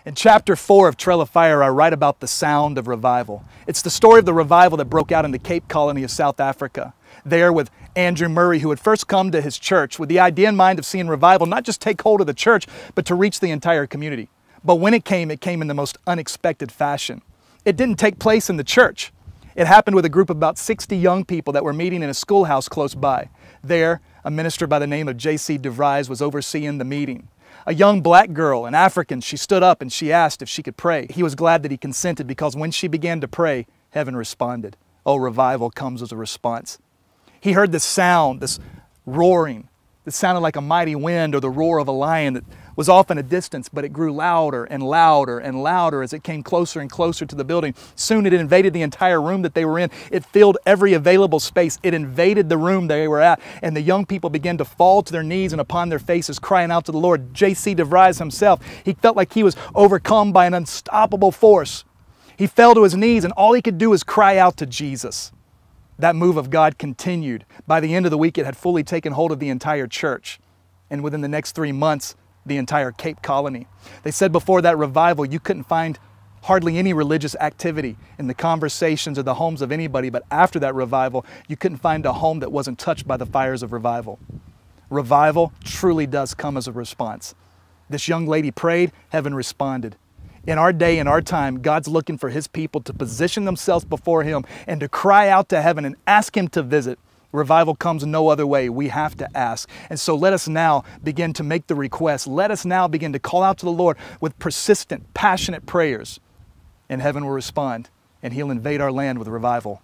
In chapter 4 of Trail of Fire, I write about the sound of revival. It's the story of the revival that broke out in the Cape Colony of South Africa. There with Andrew Murray, who had first come to his church with the idea in mind of seeing revival not just take hold of the church, but to reach the entire community. But when it came in the most unexpected fashion. It didn't take place in the church. It happened with a group of about 60 young people that were meeting in a schoolhouse close by. There, a minister by the name of J.C. DeVries was overseeing the meeting. A young black girl, an African, she stood up and she asked if she could pray. He was glad that he consented because when she began to pray, heaven responded. Oh, revival comes as a response. He heard this sound, this roaring, that sounded like a mighty wind or the roar of a lion that was off in a distance, but it grew louder and louder and louder as it came closer and closer to the building. Soon it invaded the entire room that they were in. It filled every available space. It invaded the room they were at, and the young people began to fall to their knees and upon their faces, crying out to the Lord. J.C. DeVries himself, he felt like he was overcome by an unstoppable force. He fell to his knees, and all he could do was cry out to Jesus. That move of God continued. By the end of the week, it had fully taken hold of the entire church. And within the next 3 months, the entire Cape Colony. They said before that revival, you couldn't find hardly any religious activity in the conversations or the homes of anybody. But after that revival, you couldn't find a home that wasn't touched by the fires of revival. Revival truly does come as a response. This young lady prayed, heaven responded. In our day, in our time, God's looking for His people to position themselves before Him and to cry out to heaven and ask Him to visit. Revival comes no other way. We have to ask. And so let us now begin to make the request. Let us now begin to call out to the Lord with persistent, passionate prayers. And heaven will respond, and He'll invade our land with revival.